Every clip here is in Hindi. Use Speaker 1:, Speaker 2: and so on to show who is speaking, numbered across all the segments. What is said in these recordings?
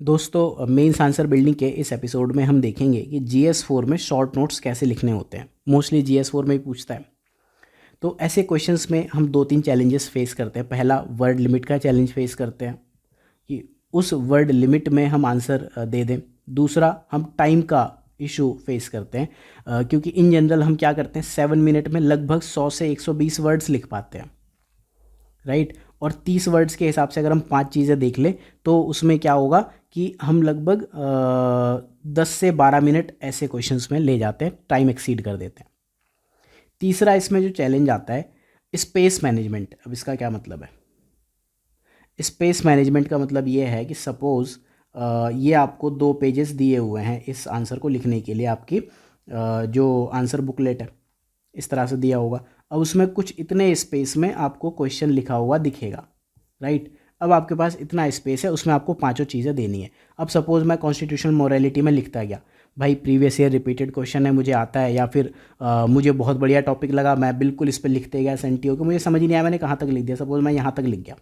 Speaker 1: दोस्तों, मेंस आंसर बिल्डिंग के इस एपिसोड में हम देखेंगे कि GS4 में शॉर्ट नोट्स कैसे लिखने होते हैं। मोस्टली GS4 में ही पूछता है। तो ऐसे क्वेश्चंस में हम दो तीन चैलेंजेस फेस करते हैं। पहला, वर्ड लिमिट का चैलेंज फेस करते हैं कि उस वर्ड लिमिट में हम आंसर दे दें। दूसरा, हम टाइम का इशू फेस करते हैं, क्योंकि इन जनरल हम क्या करते हैं, 7 मिनट में लगभग 100 से 120 वर्ड्स लिख पाते हैं, राइट। और 30 वर्ड्स के हिसाब से अगर हम 5 चीज़ें देख लें तो उसमें क्या होगा कि हम लगभग 10 से 12 मिनट ऐसे क्वेश्चंस में ले जाते हैं, टाइम एक्सीड कर देते हैं। तीसरा इसमें जो चैलेंज आता है, स्पेस मैनेजमेंट। अब इसका क्या मतलब है? स्पेस मैनेजमेंट का मतलब ये है कि सपोज़ ये आपको 2 पेजेस दिए हुए हैं इस आंसर को लिखने के लिए। आपकी जो आंसर बुकलेट है इस तरह से दिया होगा। अब उसमें कुछ इतने स्पेस में आपको क्वेश्चन लिखा हुआ दिखेगा, राइट। अब आपके पास इतना स्पेस है, उसमें आपको पांचों चीज़ें देनी है। अब सपोज़ मैं कॉन्स्टिट्यूशनल मोरालिटी में लिखता गया, भाई प्रीवियस ईयर रिपीटेड क्वेश्चन है, मुझे आता है, या फिर मुझे बहुत बढ़िया टॉपिक लगा, मैं बिल्कुल इस पर लिखते गया सेंटियो को, मुझे समझ ही नहीं आया मैंने कहाँ तक लिख दिया। सपोज़ मैं यहाँ तक लिख गया,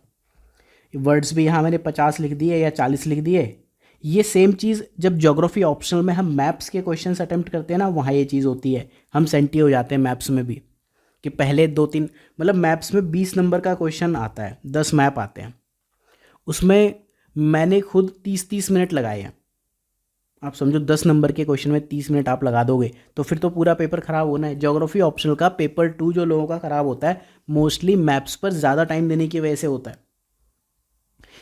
Speaker 1: वर्ड्स भी यहाँ मैंने 50 लिख दिए या 40 लिख दिए। ये सेम चीज़ जब ज्योग्राफी ऑप्शनल में हम मैप्स के क्वेश्चंस अटेम्प्ट करते हैं ना, वहाँ ये चीज़ होती है, हम सेंटी हो जाते हैं मैप्स में भी। कि पहले 2-3 मतलब मैप्स में 20 नंबर का क्वेश्चन आता है, 10 मैप आते हैं, उसमें मैंने खुद 30-30 मिनट लगाए हैं। आप समझो 10 नंबर के क्वेश्चन में 30 मिनट आप लगा दोगे तो फिर तो पूरा पेपर ख़राब होना है। ज्योग्राफी ऑप्शनल का पेपर 2 जो लोगों का ख़राब होता है, मोस्टली मैप्स पर ज़्यादा टाइम देने की वजह से होता है।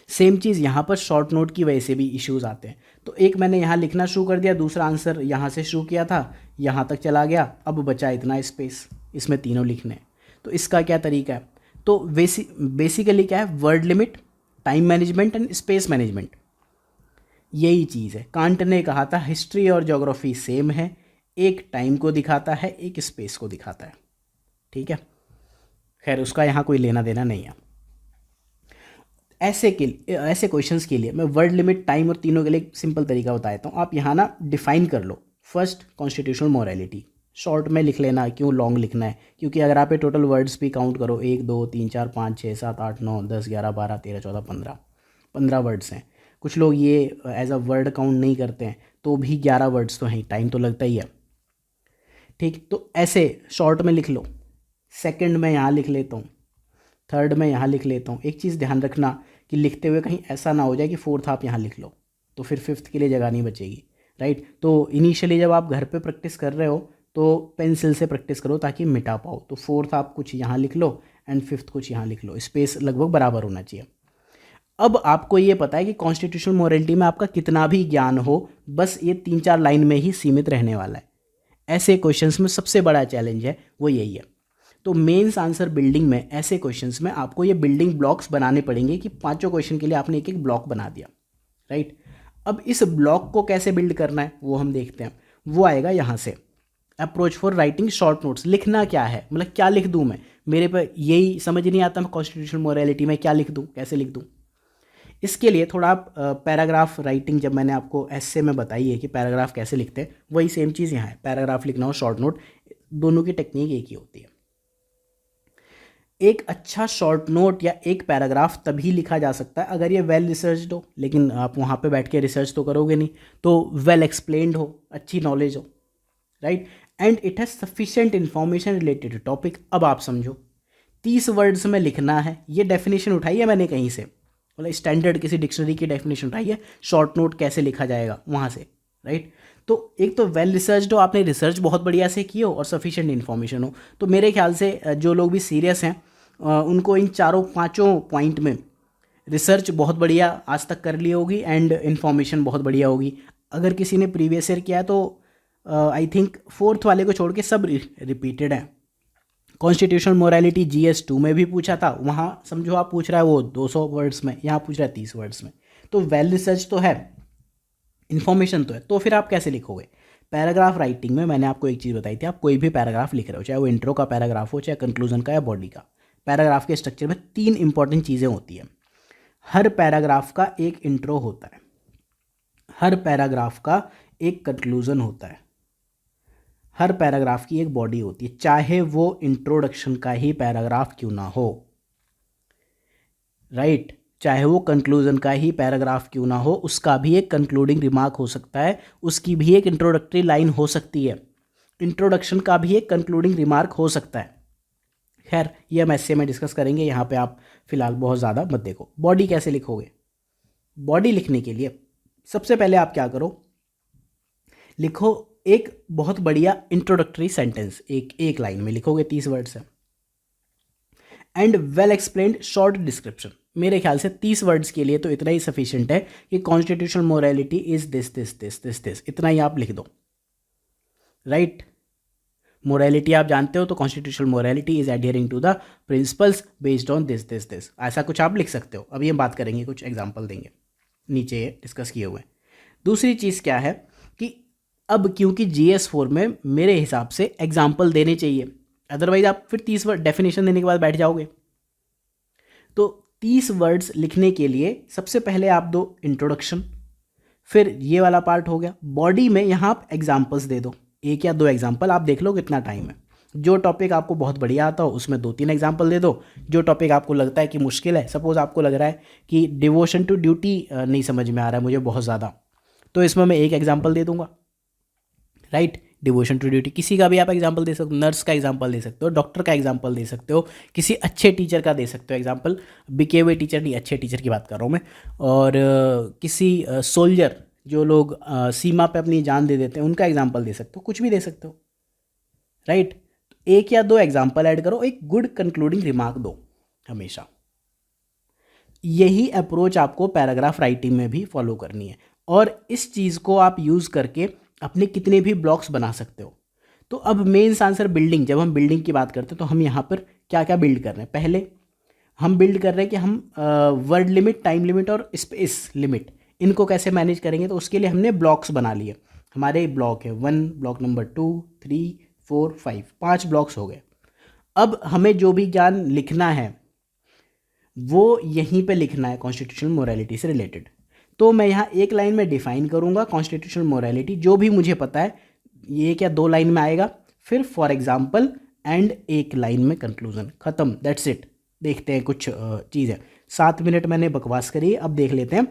Speaker 1: सेम चीज़ यहाँ पर शॉर्ट नोट की वजह से भी इश्यूज आते हैं। तो एक मैंने यहाँ लिखना शुरू कर दिया, दूसरा आंसर यहाँ से शुरू किया था, यहाँ तक चला गया, अब बचा इतना स्पेस, इसमें तीनों लिखने हैं। तो इसका क्या तरीका है? तो बेसिकली क्या है, word limit, time management and space management, यही चीज़ है। कांट ने कहा था हिस्ट्री और ज्योग्राफी सेम है, एक टाइम को दिखाता है, एक स्पेस को दिखाता है, ठीक है। खैर उसका यहाँ कोई लेना देना नहीं है। ऐसे क्वेश्चंस के लिए मैं वर्ड लिमिट, टाइम और तीनों के लिए एक सिंपल तरीका बता देता हूँ। आप यहाँ ना डिफाइन कर लो। फर्स्ट, कॉन्स्टिट्यूशनल मोरालिटी शॉर्ट में लिख लेना, क्यों लॉन्ग लिखना है, क्योंकि अगर आप ये टोटल वर्ड्स भी काउंट करो, 1 2 3 4 5 6 7 8 9 10 11 12 13 14 15 वर्ड्स हैं। कुछ लोग ये एज अ वर्ड काउंट नहीं करते हैं, तो भी 11 वर्ड्स तो हैं, टाइम तो लगता ही है, ठीक। तो ऐसे शॉर्ट में लिख लो। सेकंड में यहाँ लिख लेता हूँ, थर्ड में यहाँ लिख लेता हूँ। एक चीज़ ध्यान रखना कि लिखते हुए कहीं ऐसा ना हो जाए कि फोर्थ आप यहाँ लिख लो, तो फिर फिफ्थ के लिए जगह नहीं बचेगी, राइट। तो इनिशियली जब आप घर पे प्रैक्टिस कर रहे हो तो पेंसिल से प्रैक्टिस करो ताकि मिटा पाओ। तो फोर्थ आप कुछ यहाँ लिख लो एंड फिफ्थ कुछ यहाँ लिख लो, स्पेस लगभग बराबर होना चाहिए। अब आपको ये पता है कि कॉन्स्टिट्यूशनल मोरालिटी में आपका कितना भी ज्ञान हो, बस ये 3-4 लाइन में ही सीमित रहने वाला है। ऐसे क्वेश्चंस में सबसे बड़ा चैलेंज है वो यही है। तो मेंस आंसर बिल्डिंग में ऐसे क्वेश्चंस में आपको ये बिल्डिंग ब्लॉक्स बनाने पड़ेंगे कि पांचों क्वेश्चन के लिए आपने एक एक ब्लॉक बना दिया, राइट। अब इस ब्लॉक को कैसे बिल्ड करना है वो हम देखते हैं। वो आएगा यहाँ से, approach for writing short notes. लिखना क्या है, मतलब क्या लिख दूँ मैं, मेरे पे यही समझ नहीं आता मैं कॉन्स्टिट्यूशनल मोरालिटी में क्या लिख दूँ, कैसे लिख दूँ। इसके लिए थोड़ा आप पैराग्राफ राइटिंग, जब मैंने आपको एस्से में बताई है कि पैराग्राफ कैसे लिखते हैं, वही सेम चीज़ यहाँ है। पैराग्राफ लिखना हो, शॉर्ट नोट, दोनों की टेक्निक एक ही होती है। एक अच्छा शॉर्ट नोट या एक पैराग्राफ तभी लिखा जा सकता है अगर ये वेल रिसर्च्ड हो, लेकिन आप वहाँ पे बैठ के रिसर्च तो करोगे नहीं। तो वेल एक्सप्लेन्ड हो, अच्छी नॉलेज हो, right, and it has sufficient information related to topic. अब आप समझो 30 वर्ड्स में लिखना है, ये डेफिनेशन उठाई है मैंने कहीं से, मतलब स्टैंडर्ड किसी डिक्शनरी की डेफिनेशन उठाई है, शॉर्ट नोट कैसे लिखा जाएगा वहाँ से, राइट। तो एक तो वेल रिसर्च्ड हो, आपने रिसर्च बहुत बढ़िया से की हो और सफिशिएंट इन्फॉर्मेशन हो। तो मेरे ख्याल से जो लोग भी सीरियस हैं उनको इन चारों पांचों पॉइंट में रिसर्च बहुत बढ़िया आज तक कर ली होगी एंड इन्फॉर्मेशन बहुत बढ़िया होगी। अगर किसी ने प्रीवियस ईयर किया है तो आई थिंक फोर्थ वाले को छोड़ के सब रिपीटेड है। कॉन्स्टिट्यूशनल मोरालिटी GS2 में भी पूछा था, वहाँ समझो आप पूछ रहा है वो 200 वर्ड्स में, यहाँ पूछ रहा है 30 वर्ड्स में। तो वेल रिसर्च तो है, इन्फॉर्मेशन तो है, तो फिर आप कैसे लिखोगे। पैराग्राफ राइटिंग में मैंने आपको एक चीज़ बताई थी, आप कोई भी पैराग्राफ लिख रहे हो, चाहे वो इंट्रो का पैराग्राफ हो, चाहे कंक्लूजन का या बॉडी का। पैराग्राफ के स्ट्रक्चर में 3 इंपॉर्टेंट चीज़ें होती हैं। हर पैराग्राफ का एक इंट्रो होता है, हर पैराग्राफ का एक कंक्लूजन होता है, हर पैराग्राफ की एक बॉडी होती है, चाहे वो इंट्रोडक्शन का ही पैराग्राफ क्यों ना हो, राइट। चाहे वो कंक्लूजन का ही पैराग्राफ क्यों ना हो, उसका भी एक कंक्लूडिंग रिमार्क हो सकता है, उसकी भी एक इंट्रोडक्टरी लाइन हो सकती है, इंट्रोडक्शन का भी एक कंक्लूडिंग रिमार्क हो सकता है। खैर ये हम ऐसे में डिस्कस करेंगे, यहाँ पे आप फिलहाल बहुत ज़्यादा मत देखो। बॉडी कैसे लिखोगे? बॉडी लिखने के लिए सबसे पहले आप क्या करो, लिखो एक बहुत बढ़िया इंट्रोडक्टरी सेंटेंस, एक लाइन में लिखोगे, 30 वर्ड्स है। And well explained short description. मेरे ख्याल से 30 वर्ड्स के लिए तो इतना ही सफिशिएंट है कि constitutional morality is this this this this this, इतना ही आप लिख दो। राइट, मोरालिटी आप जानते हो, तो constitutional morality is adhering to the principles based on this this this, ऐसा कुछ आप लिख सकते हो। अभी हम बात करेंगे, कुछ एग्जाम्पल देंगे, नीचे डिस्कस किए हुए। दूसरी चीज़ क्या है कि अब क्योंकि GS4 में मेरे हिसाब से एग्जाम्पल देने चाहिए, अदरवाइज आप फिर 30 वर्ड डेफिनेशन देने के बाद बैठ जाओगे। तो 30 वर्ड्स लिखने के लिए सबसे पहले आप दो इंट्रोडक्शन, फिर ये वाला पार्ट हो गया। बॉडी में यहाँ आप एग्जाम्पल्स दे दो, 1 या 2 एग्जाम्पल, आप देख लो कितना टाइम है। जो टॉपिक आपको बहुत बढ़िया आता हो उसमें 2-3 एग्जाम्पल दे दो। जो टॉपिक आपको लगता है कि मुश्किल है, सपोज आपको लग रहा है कि डिवोशन टू ड्यूटी नहीं समझ में आ रहा है मुझे बहुत ज़्यादा, तो इसमें मैं 1 एग्जाम्पल दे दूंगा। राइट, डिवोशन टू ड्यूटी किसी का भी आप एग्जाम्पल दे सकते हो, नर्स का एग्जाम्पल दे सकते हो, डॉक्टर का एग्जाम्पल दे सकते हो, किसी अच्छे टीचर का दे सकते हो एग्जाम्पल, बिके हुए टीचर नहीं, अच्छे टीचर की बात कर रहा हूँ मैं। और किसी सोल्जर जो लोग सीमा पे अपनी जान दे देते हैं, उनका एग्जाम्पल दे सकते हो, कुछ भी दे सकते हो। राइट, 1 या 2 एग्जाम्पल ऐड करो, एक गुड कंक्लूडिंग रिमार्क दो हमेशा। यही अप्रोच आपको पैराग्राफ राइटिंग में भी फॉलो करनी है, और इस चीज़ को आप यूज़ करके अपने कितने भी ब्लॉक्स बना सकते हो। तो अब मेंस आंसर बिल्डिंग, जब हम बिल्डिंग की बात करते हैं तो हम यहाँ पर क्या क्या बिल्ड कर रहे हैं? पहले हम बिल्ड कर रहे हैं कि हम वर्ड लिमिट, टाइम लिमिट और स्पेस लिमिट, इनको कैसे मैनेज करेंगे। तो उसके लिए हमने ब्लॉक्स बना लिए। हमारे ब्लॉक है 1, ब्लॉक नंबर 2, 3, 4, 5, 5 ब्लॉक्स हो गए। अब हमें जो भी ज्ञान लिखना है वो यहीं पे लिखना है कॉन्स्टिट्यूशनल मोरालिटी से रिलेटेड। तो मैं यहाँ एक लाइन में डिफाइन करूँगा कॉन्स्टिट्यूशनल मोरालिटी, जो भी मुझे पता है, ये क्या 2 लाइन में आएगा, फिर फॉर एग्जाम्पल एंड 1 लाइन में कंक्लूजन, ख़त्म, दैट्स इट। देखते हैं कुछ चीज़ है। 7 मिनट मैंने बकवास करी, अब देख लेते हैं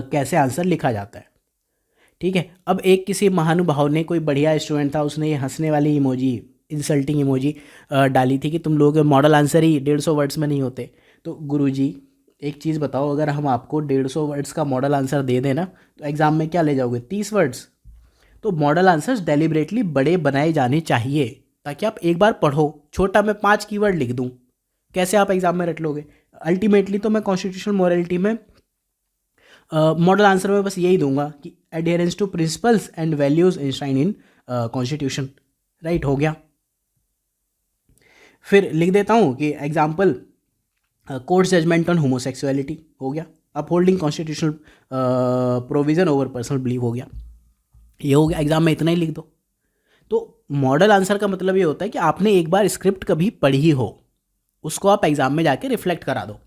Speaker 1: कैसे आंसर लिखा जाता है। ठीक है, अब एक किसी महानुभाव ने, कोई बढ़िया स्टूडेंट था, उसने ये हंसने वाली इमोजी, इंसल्टिंग इमोजी डाली थी कि तुम लोग मॉडल आंसर ही 150 वर्ड्स में नहीं होते। तो गुरुजी एक चीज़ बताओ, अगर हम आपको 150 वर्ड्स का मॉडल आंसर दे दें ना, तो एग्ज़ाम में क्या ले जाओगे? 30 वर्ड्स। तो मॉडल आंसर्स डेलिबरेटली बड़े बनाए जाने चाहिए, ताकि आप एक बार पढ़ो। छोटा मैं 5 कीवर्ड लिख दूँ, कैसे आप एग्ज़ाम में रट लोगे? अल्टीमेटली तो मैं कॉन्स्टिट्यूशनल मोरालिटी में मॉडल आंसर में बस यही दूंगा कि adherence to principles and values enshrined in constitution. Right, हो गया। फिर लिख देता हूँ कि example courts judgement on homosexuality, हो गया। Upholding constitutional provision over personal believe, हो गया। ये हो गया, एग्जाम में इतना ही लिख दो। तो मॉडल आंसर का मतलब ये होता है कि आपने एक बार स्क्रिप्ट कभी पढ़ी हो, उसको आप एग्जाम में जाके रिफ्लेक्ट करा दो।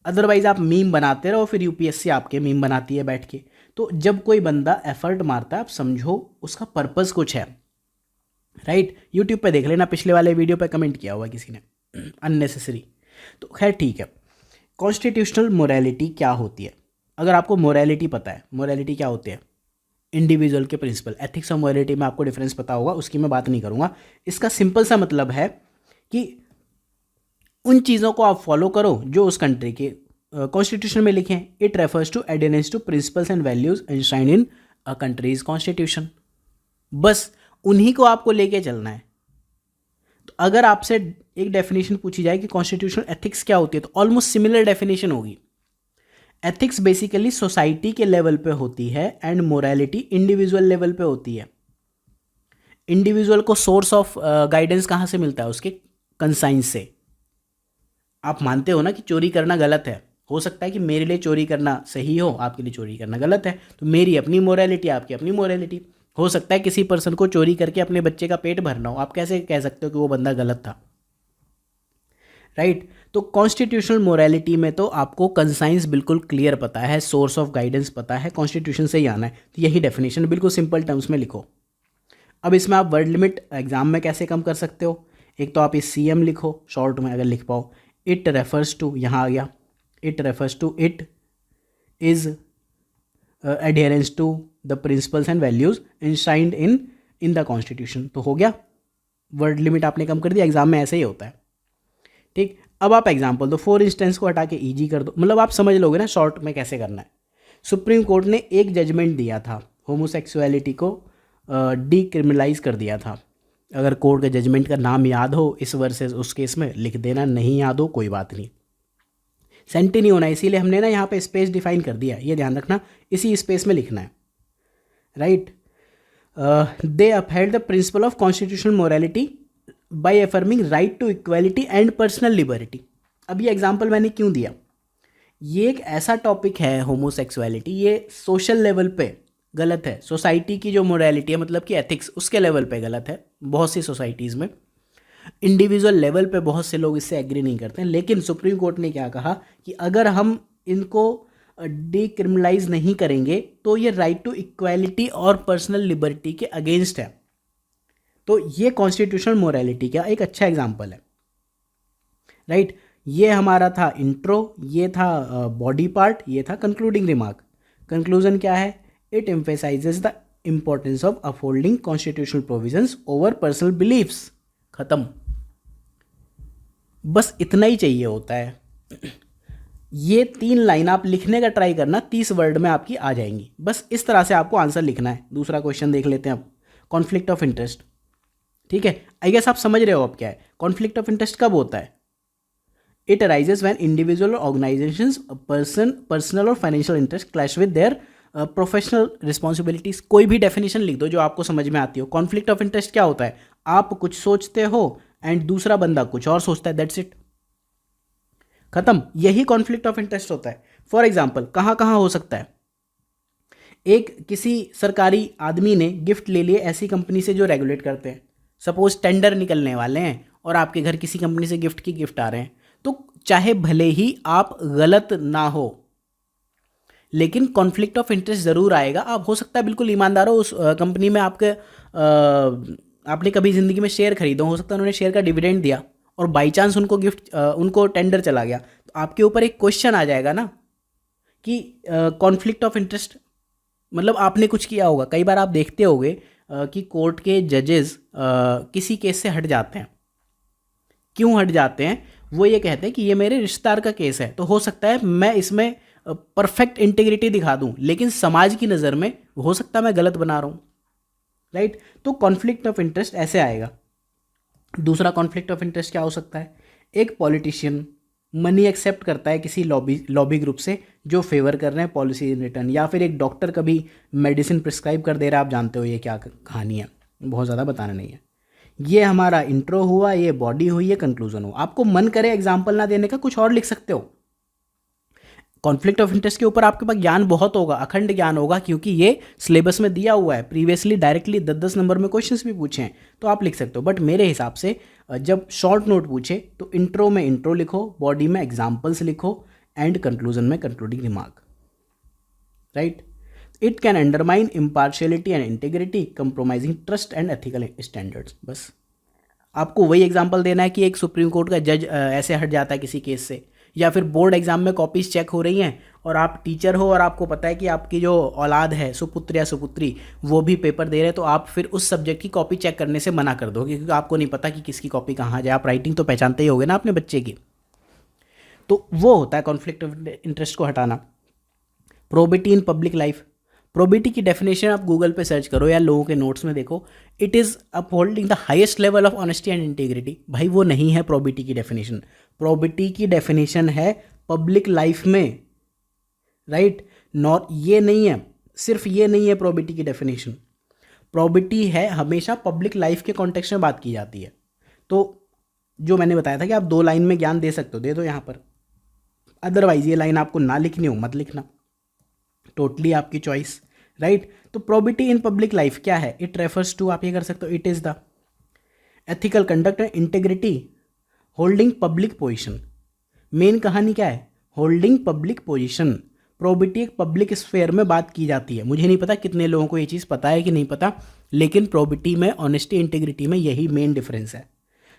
Speaker 1: अदरवाइज आप मीम बनाते रहो, फिर यूपीएससी आपके मीम बनाती है बैठ के। तो जब कोई बंदा एफर्ट मारता है, आप समझो उसका पर्पस कुछ है। राइट, यूट्यूब पे देख लेना, पिछले वाले वीडियो पे कमेंट किया हुआ किसी ने, अननेसेसरी। तो खैर ठीक है, कॉन्स्टिट्यूशनल मोरालिटी क्या होती है? अगर आपको मोरालिटी पता है, मोरालिटी क्या होती है? इंडिविजुअल के प्रिंसिपल। एथिक्स और मोरालिटी में आपको डिफरेंस पता होगा, उसकी मैं बात नहीं करूँगा। इसका सिंपल सा मतलब है कि उन चीज़ों को आप फॉलो करो जो उस कंट्री के कॉन्स्टिट्यूशन में लिखे हैं। It refers to adherence to principles and values enshrined in a country's constitution. बस उन्हीं को आपको लेके चलना है। तो अगर आपसे एक डेफिनेशन पूछी जाए कि कॉन्स्टिट्यूशनल एथिक्स क्या होती है, तो ऑलमोस्ट सिमिलर डेफिनेशन होगी। एथिक्स बेसिकली सोसाइटी के लेवल पे होती है एंड मोरालिटी इंडिविजुअल लेवल पे होती है। इंडिविजुअल को सोर्स ऑफ गाइडेंस कहाँ से मिलता है? उसके कंसाइंस से। आप मानते हो ना कि चोरी करना गलत है, हो सकता है कि मेरे लिए चोरी करना सही हो, आपके लिए चोरी करना गलत है। तो मेरी अपनी मोरालिटी, आपकी अपनी मोरालिटी। हो सकता है किसी पर्सन को चोरी करके अपने बच्चे का पेट भरना हो, आप कैसे कह सकते हो कि वो बंदा गलत था? राइट, तो कॉन्स्टिट्यूशनल मोरालिटी में तो आपको कंसाइंस बिल्कुल क्लियर पता है, सोर्स ऑफ गाइडेंस पता है, कॉन्स्टिट्यूशन से ही आना है। तो यही डेफिनेशन बिल्कुल सिंपल टर्म्स में लिखो। अब इसमें आप वर्ड लिमिट एग्जाम में कैसे कम कर सकते हो? एक तो आप इस CM लिखो, शॉर्ट में अगर लिख पाओ। इट रेफर्स टू, यहाँ आ गया, it refers to, it is adherence to the principles and values enshrined in the constitution. तो हो गया, वर्ड लिमिट आपने कम कर दिया, एग्जाम में ऐसे ही होता है। ठीक, अब आप एग्जाम्पल दो, फॉर इंस्टेंस को हटा के ईजी कर दो, मतलब आप समझ लोगे ना शॉर्ट में कैसे करना है। सुप्रीम कोर्ट ने एक जजमेंट दिया था, होमोसेक्सुअलिटी को डीक्रिमिनलाइज कर दिया था। अगर कोर्ट के जजमेंट का नाम याद हो इस वर्सेस उस केस में लिख देना, नहीं याद हो कोई बात नहीं, सेंटी नहीं होना, इसीलिए हमने ना यहाँ पे स्पेस डिफाइन कर दिया, ये ध्यान रखना, इसी स्पेस में लिखना है, right. They upheld the principle of constitutional morality by affirming right to equality and personal liberty. अब ये एग्जाम्पल मैंने क्यों दिया, ये एक ऐसा टॉपिक है होमोसेक्सुअलिटी, ये सोशल लेवल पे गलत है, सोसाइटी की जो मोरालिटी है मतलब कि एथिक्स उसके लेवल पे गलत है बहुत सी सोसाइटीज़ में, इंडिविजुअल लेवल पे बहुत से लोग इससे एग्री नहीं करते हैं। लेकिन सुप्रीम कोर्ट ने क्या कहा कि अगर हम इनको डीक्रिमिनलाइज नहीं करेंगे तो ये राइट टू इक्वालिटी और पर्सनल लिबर्टी के अगेंस्ट है। तो ये कॉन्स्टिट्यूशनल मोरालिटी का एक अच्छा एग्जाम्पल है, राइट। ये हमारा था इंट्रो, ये था बॉडी पार्ट, ये था कंक्लूडिंग रिमार्क। कंक्लूजन क्या है, it emphasises the importance of upholding constitutional provisions over personal beliefs. खत्म, बस इतना ही चाहिए होता है। ये 3 लाइन आप लिखने का ट्राई करना, 30 वर्ड में आपकी आ जाएंगी, बस इस तरह से आपको आंसर लिखना है। दूसरा क्वेश्चन देख लेते हैं अब, कॉन्फ्लिक्ट ऑफ इंटरेस्ट। ठीक है, आई गेस आप समझ रहे हो अब क्या है कॉन्फ्लिक्ट ऑफ इंटरेस्ट, कब होता है। It arises when individual organisations personal और financial interest clash with their professional responsibilities. कोई भी डेफिनेशन लिख दो जो आपको समझ में आती हो। कॉन्फ्लिक्ट ऑफ इंटरेस्ट क्या होता है, आप कुछ सोचते हो एंड दूसरा बंदा कुछ और सोचता है, दैट्स इट, खत्म, यही कॉन्फ्लिक्ट ऑफ इंटरेस्ट होता है। फॉर एग्जाम्पल कहाँ कहाँ हो सकता है, एक किसी सरकारी आदमी ने गिफ्ट ले लिए ऐसी कंपनी से जो रेगुलेट करते हैं, सपोज टेंडर निकलने वाले हैं और आपके घर किसी कंपनी से गिफ्ट आ रहे हैं, तो चाहे भले ही आप गलत ना हो लेकिन कॉन्फ्लिक्ट ऑफ इंटरेस्ट ज़रूर आएगा। आप हो सकता है बिल्कुल ईमानदार हो, उस कंपनी में आपने कभी ज़िंदगी में शेयर खरीदा, हो सकता है उन्होंने शेयर का डिविडेंड दिया और बाई चांस उनको टेंडर चला गया, तो आपके ऊपर एक क्वेश्चन आ जाएगा ना कि कॉन्फ्लिक्ट ऑफ इंटरेस्ट, मतलब आपने कुछ किया होगा। कई बार आप देखते होगे कि कोर्ट के जजेस किसी केस से हट जाते हैं। क्यों हट जाते हैं, वो ये कहते हैं कि ये मेरे रिश्तेदार का केस है, तो हो सकता है मैं इसमें परफेक्ट इंटीग्रिटी दिखा दूं, लेकिन समाज की नज़र में हो सकता है मैं गलत बना रहा हूं, राइट। तो कॉन्फ्लिक्ट ऑफ इंटरेस्ट ऐसे आएगा। दूसरा कॉन्फ्लिक्ट ऑफ इंटरेस्ट क्या हो सकता है, एक पॉलिटिशियन मनी एक्सेप्ट करता है किसी लॉबी ग्रुप से जो फेवर कर रहे हैं पॉलिसी इन रिटर्न, या फिर एक डॉक्टर कभी मेडिसिन प्रिस्क्राइब कर दे रहा है, आप जानते हो ये क्या कहानी है, बहुत ज़्यादा बताना नहीं है। ये हमारा इंट्रो हुआ, ये बॉडी हुई, ये कंक्लूजन हुआ। आपको मन करे एग्जाम्पल ना देने का, कुछ और लिख सकते हो। कॉन्फ्लिक्ट ऑफ इंटरेस्ट के ऊपर आपके पास ज्ञान बहुत होगा, अखंड ज्ञान होगा, क्योंकि ये सिलेबस में दिया हुआ है, प्रीवियसली डायरेक्टली 10-10 नंबर में क्वेश्चंस भी पूछे हैं, तो आप लिख सकते हो। बट मेरे हिसाब से जब शॉर्ट नोट पूछे तो इंट्रो में इंट्रो लिखो, बॉडी में एग्जाम्पल्स लिखो, एंड कंक्लूजन में concluding remark, right. It can undermine impartiality and integrity, compromising trust and ethical standards. बस आपको वही एग्जाम्पल देना है कि एक सुप्रीम कोर्ट का जज ऐसे हट जाता है किसी केस से, या फिर बोर्ड एग्जाम में कॉपीज चेक हो रही हैं और आप टीचर हो और आपको पता है कि आपकी जो औलाद है, सुपुत्र या सुपुत्री, वो भी पेपर दे रहे हैं, तो आप फिर उस सब्जेक्ट की कॉपी चेक करने से मना कर दोगे, क्योंकि आपको नहीं पता कि किसकी कॉपी कहाँ जाए। आप राइटिंग तो पहचानते ही होगे ना अपने बच्चे की। तो वो होता है कॉन्फ्लिक्ट ऑफ इंटरेस्ट को हटाना। Probity in public life, probity की डेफिनेशन आप गूगल पे सर्च करो या लोगों के नोट्स में देखो, it is upholding the highest level of honesty and integrity. भाई वो नहीं है प्रोबिटी की डेफिनेशन। प्रोबिटी की डेफिनेशन है पब्लिक लाइफ में, राइट, नॉट, ये नहीं है, सिर्फ ये नहीं है प्रोबिटी की डेफिनेशन। प्रोबिटी है हमेशा पब्लिक लाइफ के कॉन्टेक्स्ट में बात की जाती है। तो जो मैंने बताया था कि आप 2 लाइन में ज्ञान दे सकते हो, दे दो यहाँ पर, अदरवाइज ये लाइन आपको ना लिखनी हो मत लिखना, टोटली आपकी चॉइस, राइट। तो प्रोबिटी इन पब्लिक लाइफ क्या है, इट रेफर्स टू, आप ये कर सकते हो, it is the ethical conduct and integrity, holding public position. Main कहानी क्या है, होल्डिंग पब्लिक पोजीशन। प्रोबिटी एक पब्लिक स्फेयर में बात की जाती है। मुझे नहीं पता कितने लोगों को ये चीज़ पता है कि नहीं पता, लेकिन प्रोबिटी में, ऑनेस्टी, इंटीग्रिटी में यही मेन डिफरेंस है।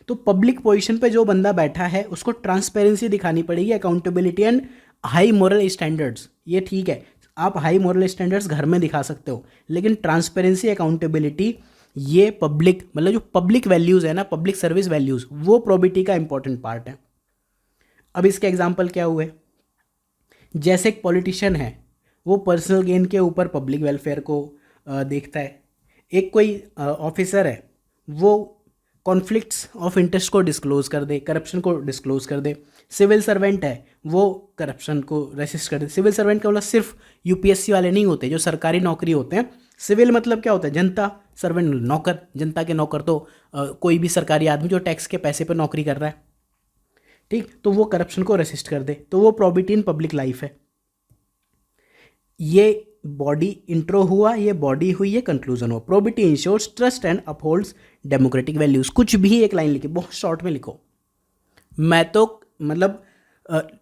Speaker 1: तो पब्लिक पोजीशन पे जो बंदा बैठा है उसको ट्रांसपेरेंसी दिखानी पड़ेगी, accountability and high moral standards, ये ठीक है, आप हाई मॉरल स्टैंडर्ड्स घर में दिखा सकते हो, लेकिन ट्रांसपेरेंसी, अकाउंटेबिलिटी, ये पब्लिक, मतलब जो पब्लिक वैल्यूज़ है ना, पब्लिक सर्विस वैल्यूज़, वो प्रोबिटी का इंपॉर्टेंट पार्ट है। अब इसके एग्जाम्पल क्या हुए, जैसे एक पॉलिटिशियन है, वो पर्सनल गेन के ऊपर पब्लिक वेलफेयर को देखता है। एक कोई ऑफिसर है, वो कॉन्फ्लिक्ट्स ऑफ इंटरेस्ट को डिस्क्लोज कर दे, करप्शन को डिस्क्लोज कर दे। सिविल सर्वेंट है, वो करप्शन को रेसिस्ट कर दे। सिविल सर्वेंट का मतलब सिर्फ यूपीएससी वाले नहीं होते, जो सरकारी नौकरी होते हैं। सिविल मतलब क्या होता है, जनता, सर्वेंट नौकर, जनता के नौकर तो कोई भी सरकारी आदमी जो टैक्स के पैसे पर नौकरी कर रहा है, ठीक, तो वो करप्शन को रेसिस्ट कर दे, तो वो प्रोबिटी इन पब्लिक लाइफ है। ये बॉडी इंट्रो हुआ, ये बॉडी हुई, ये कंक्लूजन हुआ। Probity ensures trust and upholds democratic values. कुछ भी एक लाइन लिखी, बहुत शॉर्ट में लिखो। मैं तो मतलब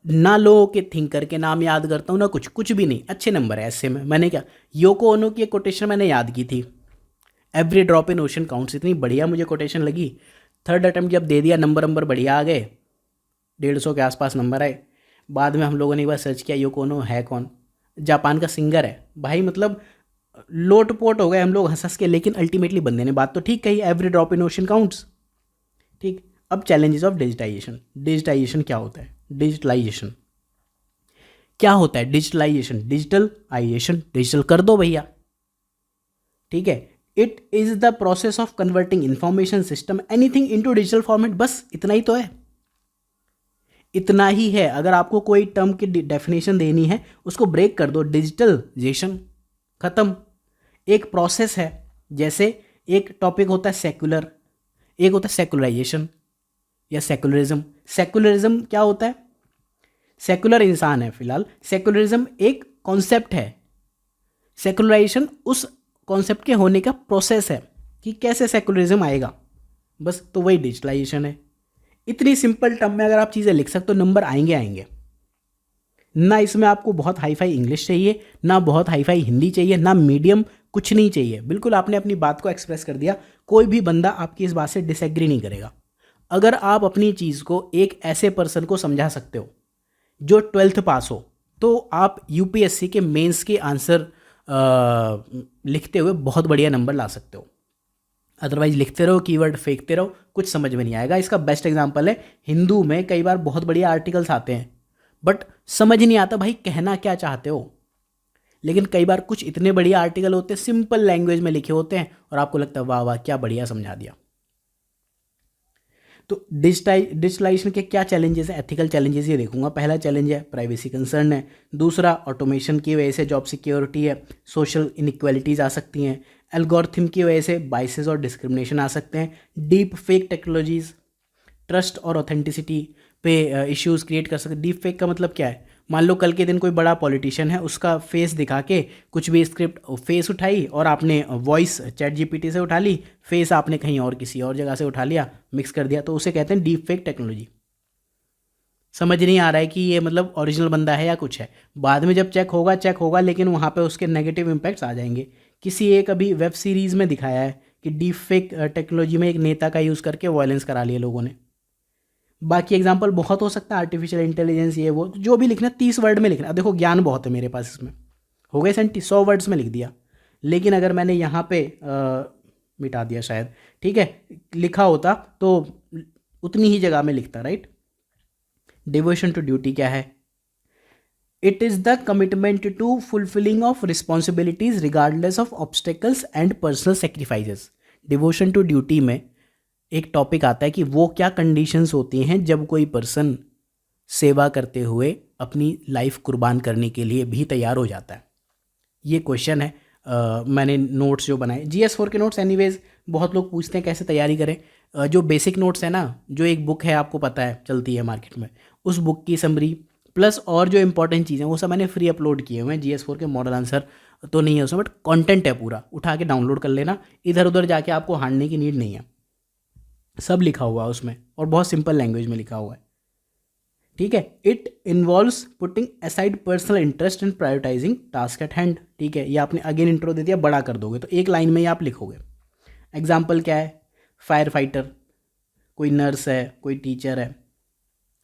Speaker 1: ना लोगों के थिंकर के नाम याद करता हूँ, ना कुछ भी नहीं, अच्छे नंबर है ऐसे में। मैंने क्या, योको ओनो की एक कोटेशन मैंने याद की थी, every drop in ocean counts. इतनी बढ़िया मुझे कोटेशन लगी, थर्ड अटेम्प्ट जब दे दिया, नंबर बढ़िया आ गए, 150 के आसपास नंबर आए। बाद में हम लोगों ने एक बार सर्च किया, योको ओनो है कौन, जापान का सिंगर है भाई। मतलब लोटपोट हो गए हम लोग हंस हंस के, लेकिन अल्टीमेटली बंदे ने बात तो ठीक कही, every drop in ocean counts, ठीक। अब चैलेंजेस ऑफ डिजिटाइजेशन। डिजिटाइजेशन क्या होता है, डिजिटलाइजेशन क्या होता है, डिजिटलाइजेशन, डिजिटलाइजेशन, डिजिटल कर दो भैया, ठीक है। It is the process of converting information system anything into digital format. बस इतना ही तो है, इतना ही है। अगर आपको कोई टर्म की डेफिनेशन देनी है, उसको ब्रेक कर दो, डिजिटलाइजेशन, खत्म। एक प्रोसेस है, जैसे एक टॉपिक होता है सेक्युलर, एक होता है सेकुलराइजेशन या सेकुलरिज्म। सेकुलरिज्म क्या होता है, सेकुलर इंसान है फिलहाल, सेकुलरिज्म एक कॉन्सेप्ट है, सेकुलराइजेशन उस कॉन्सेप्ट के होने का प्रोसेस है कि कैसे सेकुलरिज्म आएगा, बस। तो वही डिजिटलाइजेशन है। इतनी सिंपल टर्म में अगर आप चीज़ें लिख सकते हो, नंबर आएंगे आएंगे। ना इसमें आपको बहुत हाई फाई इंग्लिश चाहिए, ना बहुत हाई फाई हिंदी चाहिए, ना मीडियम, कुछ नहीं चाहिए। बिल्कुल आपने अपनी बात को एक्सप्रेस कर दिया, कोई भी बंदा आपकी इस बात से डिसएग्री नहीं करेगा। अगर आप अपनी चीज़ को एक ऐसे पर्सन को समझा सकते हो जो 12th पास हो, तो आप यूपीएससी के मेंस के आंसर लिखते हुए बहुत बढ़िया नंबर ला सकते हो। अदरवाइज लिखते रहो, कीवर्ड फेंकते रहो, कुछ समझ में नहीं आएगा। इसका बेस्ट एग्जांपल है, हिंदू में कई बार बहुत बढ़िया आर्टिकल्स आते हैं, बट समझ नहीं आता भाई कहना क्या चाहते हो। लेकिन कई बार कुछ इतने बढ़िया आर्टिकल होते हैं, सिंपल लैंग्वेज में लिखे होते हैं, और आपको लगता है वाह वाह क्या बढ़िया समझा दिया। तो डिजिटलाइजेशन के क्या चैलेंजेस हैं, एथिकल चैलेंजेस ये देखूंगा। पहला चैलेंज है प्राइवेसी कंसर्न है, दूसरा ऑटोमेशन की वजह से जॉब सिक्योरिटी है, सोशल इनइक्वालिटीज़ आ सकती हैं, एल्गोरिथम की वजह से बाइसेस और डिस्क्रिमिनेशन आ सकते हैं, डीप फेक टेक्नोलॉजीज़ ट्रस्ट और ऑथेंटिसिटी पे इश्यूज़ क्रिएट कर सकते। डीप फेक का मतलब क्या है, मान लो कल के दिन कोई बड़ा पॉलिटिशियन है, उसका फेस दिखा के कुछ भी स्क्रिप्ट फेस उठाई, और आपने वॉइस चैट जीपीटी से उठा ली, फेस आपने कहीं और किसी और जगह से उठा लिया, मिक्स कर दिया, तो उसे कहते हैं डीप फेक टेक्नोलॉजी। समझ नहीं आ रहा है कि ये मतलब ओरिजिनल बंदा है या कुछ है। बाद में जब चेक होगा, लेकिन वहाँ पे उसके नेगेटिव इम्पैक्ट्स आ जाएंगे। किसी एक अभी वेब सीरीज़ में दिखाया है कि डीप फेक टेक्नोलॉजी में एक नेता का यूज़ करके वायलेंस करा लिया लोगों ने। बाकी एग्जांपल बहुत हो सकता है, आर्टिफिशियल इंटेलिजेंस, ये वो, जो भी लिखना 30 वर्ड में लिखना। देखो ज्ञान बहुत है मेरे पास इसमें, हो गए 100 वर्ड्स में लिख दिया। लेकिन अगर मैंने यहाँ पे मिटा दिया शायद, ठीक है, लिखा होता तो उतनी ही जगह में लिखता, राइट। डिवोशन टू ड्यूटी क्या है, it is the commitment to fulfilling of responsibilities regardless of obstacles and personal sacrifices. Devotion to duty में एक टॉपिक आता है कि वो क्या कंडीशंस होती हैं जब कोई पर्सन सेवा करते हुए अपनी लाइफ कुर्बान करने के लिए भी तैयार हो जाता है। ये क्वेश्चन है। मैंने नोट्स जो बनाए, GS4 के नोट्स एनीवेज बहुत लोग पूछते हैं कैसे तैयारी करें। जो बेसिक नोट्स है ना, जो एक बुक है आपको पता है चलती है मार्केट में, उस बुक की समरी प्लस और जो इंपॉर्टेंट चीज़ें वो सब मैंने फ्री अपलोड किए हुए हैं। GS4 के मॉडल आंसर तो नहीं है उसमें, बट कंटेंट है पूरा, उठा के डाउनलोड कर लेना, इधर उधर जाके आपको हारने की नीड नहीं है। सब लिखा हुआ है उसमें, और बहुत सिंपल लैंग्वेज में लिखा हुआ है, ठीक है। It involves putting aside personal interest and prioritising task at hand, ठीक है। ये आपने अगेन इंट्रो दे दिया, बड़ा कर दोगे तो एक लाइन में ही आप लिखोगे। एग्जाम्पल क्या है, फायर फाइटर, कोई नर्स है, कोई टीचर है,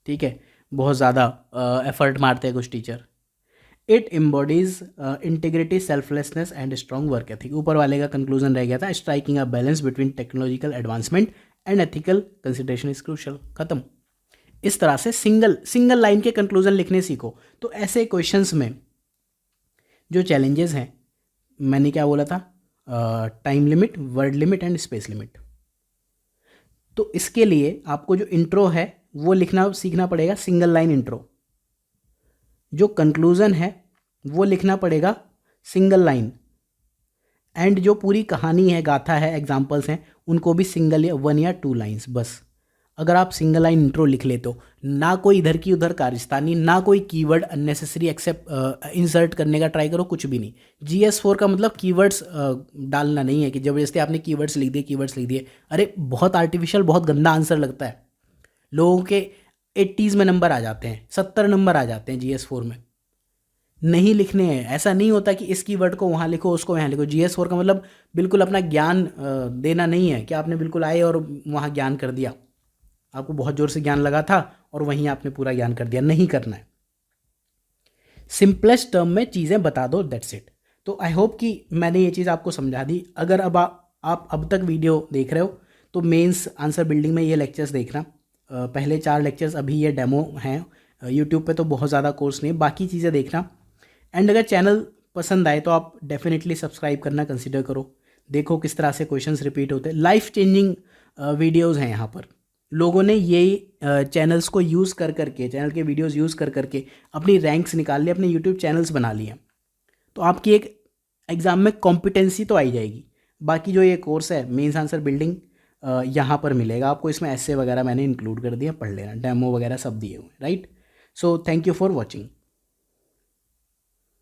Speaker 1: ठीक है, बहुत ज़्यादा एफर्ट मारते हैं कुछ teacher. It embodies integrity, selflessness and strong work ethic. ऊपर वाले का कंक्लूजन रह गया था, striking a balance between technological advancement and ethical consideration is crucial. खत्म। इस तरह से सिंगल लाइन के कंक्लूजन लिखने सीखो। तो ऐसे क्वेश्चंस में जो चैलेंजेस हैं, मैंने क्या बोला था, time limit, word limit and space limit. तो इसके लिए आपको जो इंट्रो है वो लिखना सीखना पड़ेगा, सिंगल लाइन इंट्रो। जो कंक्लूज़न है वो लिखना पड़ेगा सिंगल लाइन, एंड जो पूरी कहानी है, गाथा है, एग्जाम्पल्स हैं, उनको भी सिंगल या 1 या 2 लाइन्स बस। अगर आप सिंगल लाइन इंट्रो लिख लेते हो, ना कोई इधर की उधर कारस्तानी, ना कोई कीवर्ड अननेसेसरी एक्सेप्ट इंसर्ट करने का ट्राई करो, कुछ भी नहीं। GS4 का मतलब कीवर्ड्स डालना नहीं है कि जबरदस्ती आपने कीवर्ड्स लिख दिए। अरे बहुत आर्टिफिशियल, बहुत गंदा आंसर लगता है। लोगों के 80s में नंबर आ जाते हैं, 70 नंबर आ जाते हैं GS4 में। नहीं लिखने हैं। ऐसा नहीं होता कि इस कीवर्ड को वहाँ लिखो, उसको यहाँ लिखो। GS4 का मतलब बिल्कुल अपना ज्ञान देना नहीं है कि आपने बिल्कुल आए और वहाँ ज्ञान कर दिया, आपको बहुत ज़ोर से ज्ञान लगा था और वहीं आपने पूरा ज्ञान कर दिया। नहीं करना है। सिंपलेस्ट टर्म में चीज़ें बता दो, दैट्स इट। तो आई होप कि मैंने ये चीज़ आपको समझा दी। अगर अब आप अब तक वीडियो देख रहे हो तो मेंस आंसर बिल्डिंग में ये लेक्चर्स देखना। पहले 4 लेक्चर्स अभी ये डेमो हैं। यूट्यूब पे तो बहुत ज़्यादा कोर्स नहीं है, बाकी चीज़ें देखना। एंड अगर चैनल पसंद आए तो आप डेफिनेटली सब्सक्राइब करना कंसिडर करो। देखो किस तरह से क्वेश्चंस रिपीट होते हैं। लाइफ चेंजिंग वीडियोज़ हैं यहाँ पर। लोगों ने ये चैनल्स को यूज़ कर करके, चैनल के वीडियोस यूज़ कर करके अपनी रैंक्स निकाल ली, अपने यूट्यूब चैनल्स बना लिए। तो आपकी एक एग्ज़ाम में कॉम्पिटेंसी तो आई जाएगी। बाकी जो ये कोर्स है मेंस आंसर बिल्डिंग, यहाँ पर मिलेगा आपको। इसमें ऐसे वगैरह मैंने इंक्लूड कर दिया, पढ़ लेना, डेमो वगैरह सब दिए हुए, right. So thank you for watching.